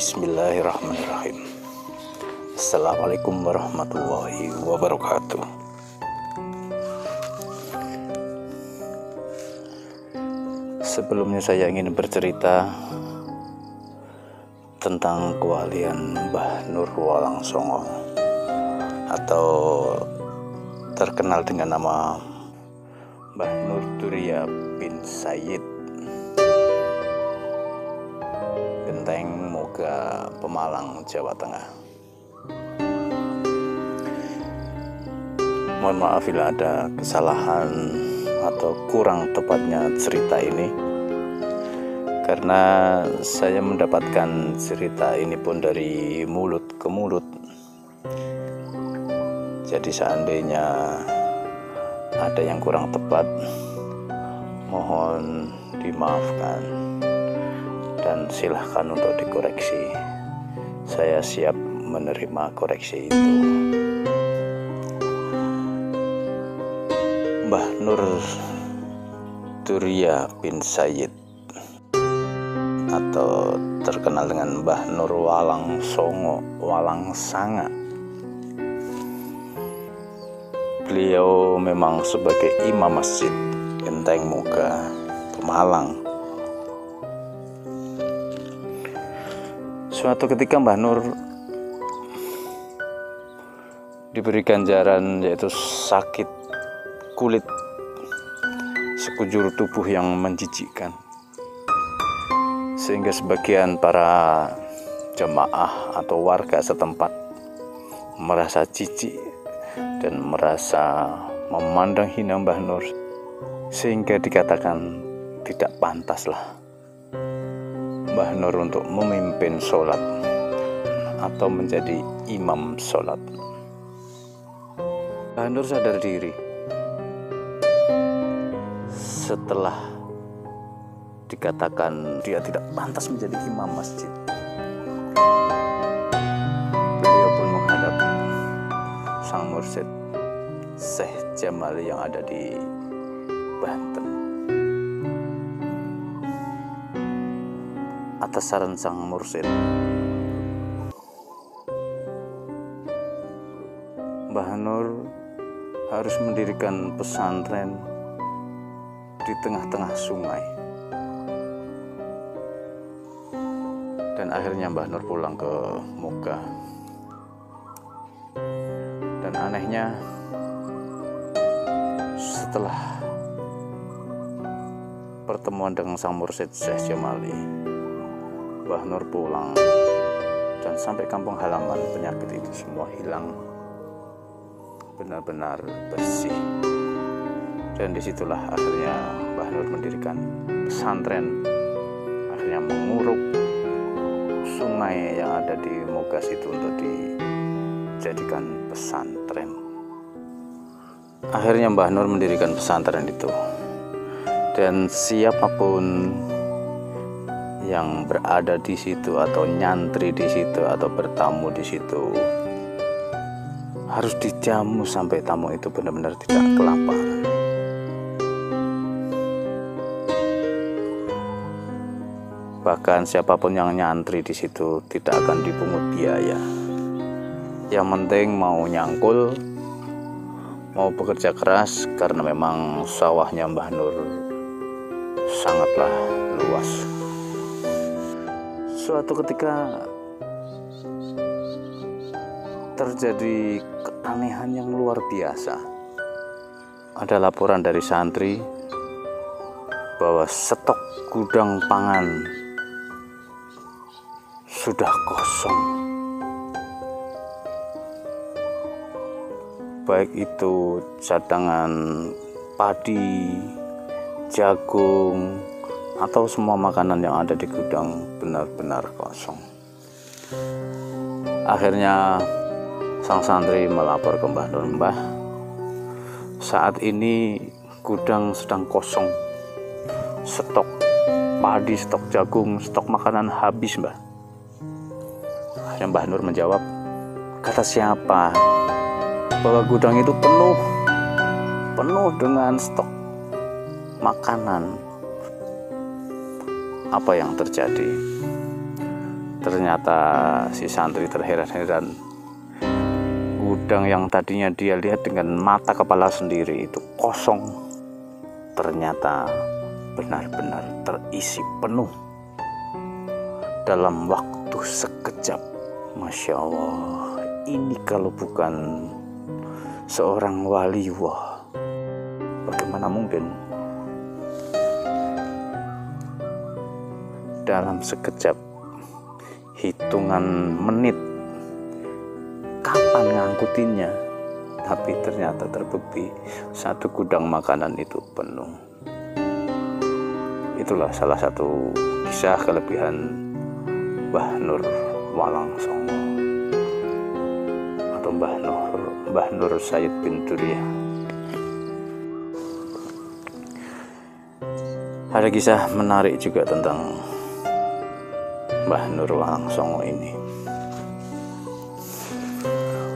Bismillahirrahmanirrahim. Assalamualaikum warahmatullahi wabarakatuh. Sebelumnya saya ingin bercerita tentang kewalian Mbah Nur Walangsongo atau terkenal dengan nama Mbah Nur Turia bin Sayyid, Genteng Moga, Pemalang, Jawa Tengah. Mohon maaf bila ada kesalahan atau kurang tepatnya cerita ini, karena saya mendapatkan cerita ini pun dari mulut ke mulut. Jadi seandainya ada yang kurang tepat, mohon dimaafkan dan silahkan untuk dikoreksi. Saya siap menerima koreksi itu. Mbah Nur Turia bin Sayyid atau terkenal dengan Mbah Nur Walangsongo, Walangsanga. Beliau memang sebagai imam masjid Genteng Moga, Pemalang. Suatu ketika Mbah Nur diberi ganjaran, yaitu sakit kulit sekujur tubuh yang menjijikkan, sehingga sebagian para jemaah atau warga setempat merasa jijik dan merasa memandang hina Mbah Nur, sehingga dikatakan tidak pantaslah Mbah Nur untuk memimpin sholat atau menjadi imam sholat. Mbah Nur sadar diri setelah dikatakan dia tidak pantas menjadi imam masjid. Beliau pun menghadap sang mursyid Syekh Jamali yang ada di Banten. Atas saran sang mursyid, Mbah Nur harus mendirikan pesantren di tengah-tengah sungai. Dan akhirnya Mbah Nur pulang ke Moga. Dan anehnya, setelah pertemuan dengan sang mursyid Syekh Jamali, Mbah Nur pulang dan sampai kampung halaman penyakit itu semua hilang, benar-benar bersih. Dan disitulah akhirnya Mbah Nur mendirikan pesantren, akhirnya menguruk sungai yang ada di Moga situ untuk dijadikan pesantren. Akhirnya Mbah Nur mendirikan pesantren itu, dan siapapun yang berada di situ atau nyantri di situ atau bertamu di situ harus dijamu sampai tamu itu benar-benar tidak kelaparan. Bahkan siapapun yang nyantri di situ tidak akan dipungut biaya. Yang penting mau nyangkul, mau bekerja keras, karena memang sawahnya Mbah Nur sangatlah luas. Suatu ketika terjadi keanehan yang luar biasa. Ada laporan dari santri bahwa stok gudang pangan sudah kosong. Baik itu cadangan padi, jagung, atau semua makanan yang ada di gudang benar-benar kosong. Akhirnya sang santri melapor ke Mbah Nur, "Mbah, saat ini gudang sedang kosong. Stok padi, stok jagung, stok makanan habis, Mbah." Akhirnya Mbah Nur menjawab, "Kata siapa bahwa gudang itu penuh dengan stok makanan?" Apa yang terjadi? Ternyata si santri terheran-heran. Gudang yang tadinya dia lihat dengan mata kepala sendiri itu kosong. Ternyata benar-benar terisi penuh dalam waktu sekejap. Masya Allah, ini kalau bukan seorang wali, wah, bagaimana mungkin? Dalam sekejap, hitungan menit, kapan ngangkutinnya, tapi ternyata terbukti satu gudang makanan itu penuh. Itulah salah satu kisah kelebihan Mbah Nur Walangsongo atau Mbah Nur Said bin Duriyah. Ada kisah menarik juga tentang Mbah Nur Walangsongo ini.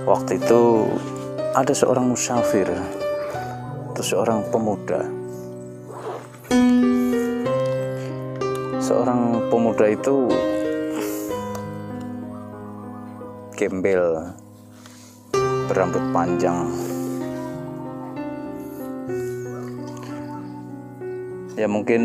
Waktu itu ada seorang musafir atau seorang pemuda. Seorang pemuda itu gembel, berambut panjang. Ya mungkin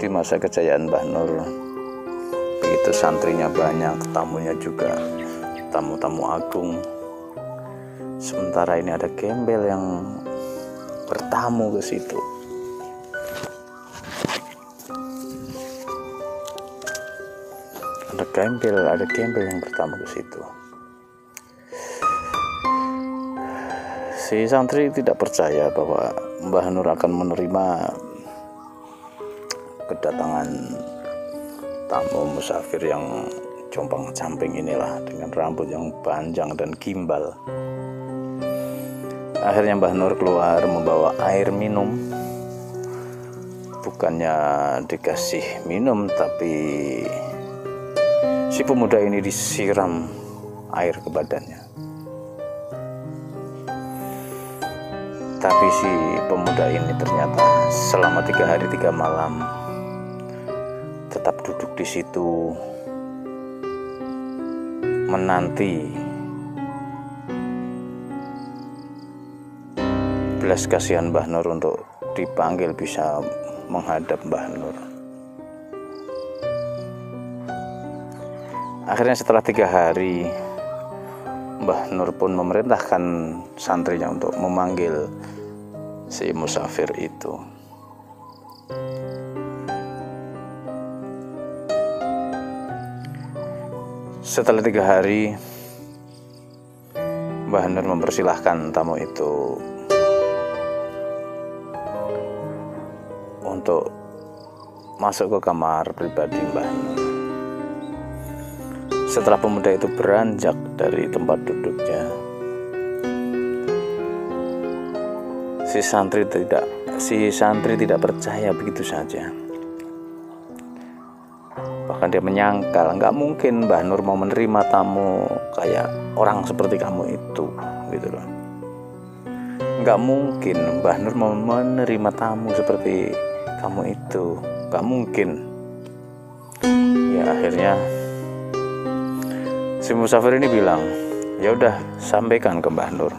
di masa kejayaan Mbah Nur, begitu santrinya banyak, tamunya juga tamu-tamu agung. Sementara ini ada gembel yang bertamu ke situ. Ada gembel yang bertamu ke situ. Si santri tidak percaya bahwa Mbah Nur akan menerima kedatangan tamu musafir yang compang-camping inilah, dengan rambut yang panjang dan gimbal. Akhirnya Mbah Nur keluar membawa air minum. Bukannya dikasih minum, tapi si pemuda ini disiram air ke badannya. Tapi si pemuda ini ternyata selama 3 hari 3 malam tetap duduk di situ menanti belas kasihan Mbah Nur untuk dipanggil bisa menghadap Mbah Nur. Akhirnya setelah 3 hari, Mbah Nur pun memerintahkan santrinya untuk memanggil si musafir itu. Setelah 3 hari, Mbah Nur mempersilahkan tamu itu untuk masuk ke kamar pribadi Mbah Nur. Setelah pemuda itu beranjak dari tempat duduknya, si santri tidak percaya begitu saja. Bahkan dia menyangkal, nggak mungkin Mbah Nur mau menerima tamu kayak orang seperti kamu itu, gitu loh. Nggak mungkin Mbah Nur mau menerima tamu seperti kamu itu, nggak mungkin. Ya akhirnya si musafir ini bilang, ya udah, sampaikan ke Mbah Nur.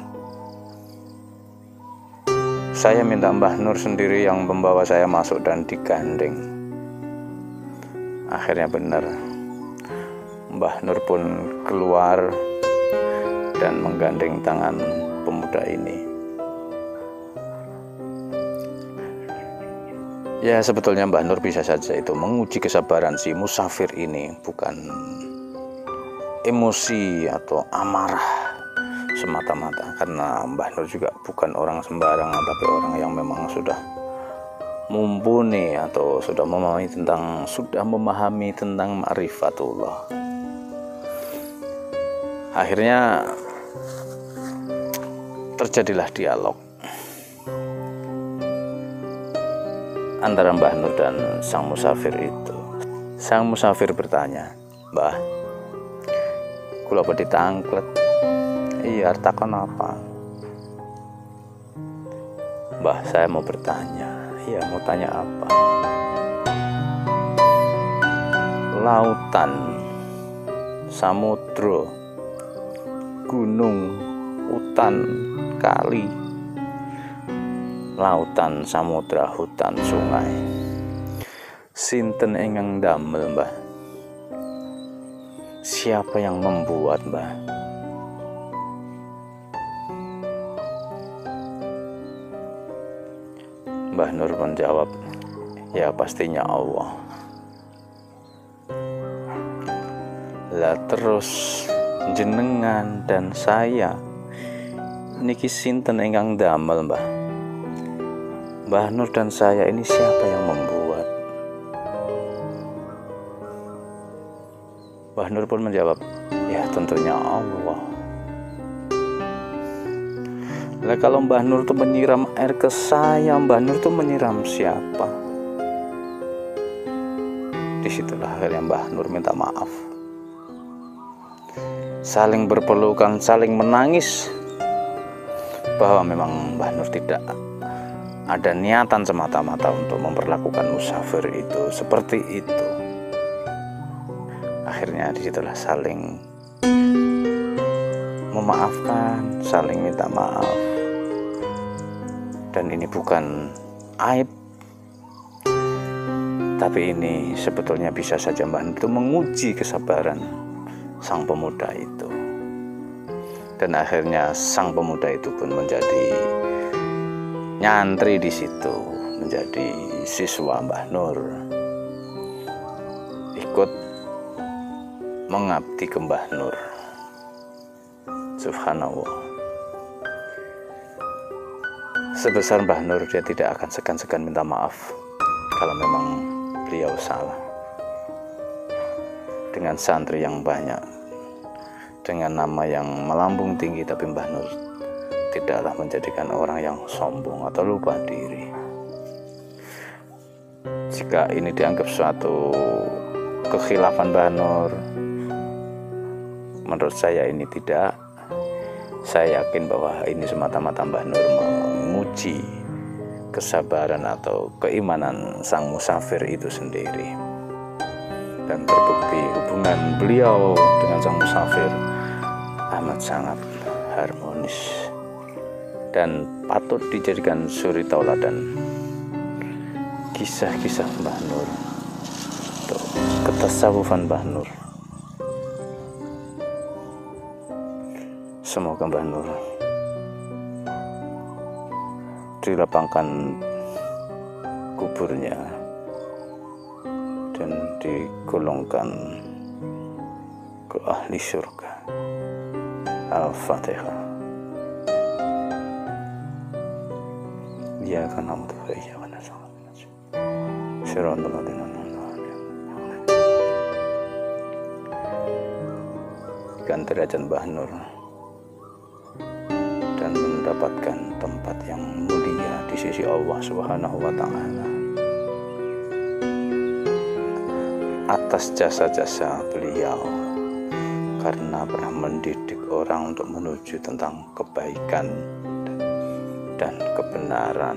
Saya minta Mbah Nur sendiri yang membawa saya masuk dan digandeng. Akhirnya benar, Mbah Nur pun keluar dan menggandeng tangan pemuda ini. Ya sebetulnya Mbah Nur bisa saja itu menguji kesabaran si musafir ini, bukan emosi atau amarah semata-mata, karena Mbah Nur juga bukan orang sembarangan, tapi orang yang memang sudah mumpuni atau sudah memahami tentang ma'rifatullah. Akhirnya terjadilah dialog antara Mbah Nur dan sang musafir itu. Sang musafir bertanya, "Mbah, kula badhe tangklet." "Iya, takon apa?" "Mbah, saya mau bertanya." "Iya, mau tanya apa?" "Lautan samudra, gunung, hutan, kali, lautan, samudra, hutan, sungai. Sinten ingkang damel, Mbah? Siapa yang membuat, Mbah? Mbah Nur menjawab, ya pastinya Allah. Lah terus jenengan dan saya niki sinten ingkang damel, Mbah? Mbah Nur dan saya ini siapa yang membuat? Mbah Nur pun menjawab, ya tentunya Allah. Lah kalau Mbah Nur tuh menyiram air ke saya, Mbah Nur tuh menyiram siapa? Disitulah akhirnya Mbah Nur minta maaf. Saling berpelukan, saling menangis, bahwa memang Mbah Nur tidak ada niatan semata-mata untuk memperlakukan musafir itu seperti itu. Akhirnya disitulah saling memaafkan, saling minta maaf. Dan ini bukan aib, tapi ini sebetulnya bisa saja Mbah Nur itu menguji kesabaran sang pemuda itu. Dan akhirnya sang pemuda itu pun menjadi nyantri di situ, menjadi siswa Mbah Nur, ikut mengabdi ke Mbah Nur. Subhanallah. Sebesar Mbah Nur, dia tidak akan segan-segan minta maaf kalau memang beliau salah. Dengan santri yang banyak, dengan nama yang melambung tinggi, tapi Mbah Nur tidaklah menjadikan orang yang sombong atau lupa diri. Jika ini dianggap suatu kekhilafan Mbah Nur, menurut saya ini tidak. Saya yakin bahwa ini semata-mata Mbah Nur menguji kesabaran atau keimanan sang musafir itu sendiri. Dan terbukti hubungan beliau dengan sang musafir amat sangat harmonis dan patut dijadikan suri tauladan kisah-kisah Mbah Nur atau ketasawufan Mbah Nur. Semoga Mbah Nur dilapangkan kuburnya dan digolongkan ke ahli surga. Al-Fatihah. Iyyaka na'budu wa iyyaka nasta'in. Shiratal ladzina an'amta 'alaihim. Kan derajat Mbah Nur dan mendapatkan tempat yang mulia di sisi Allah Subhanahu wa Ta'ala atas jasa-jasa beliau, karena pernah mendidik orang untuk menuju tentang kebaikan dan kebenaran.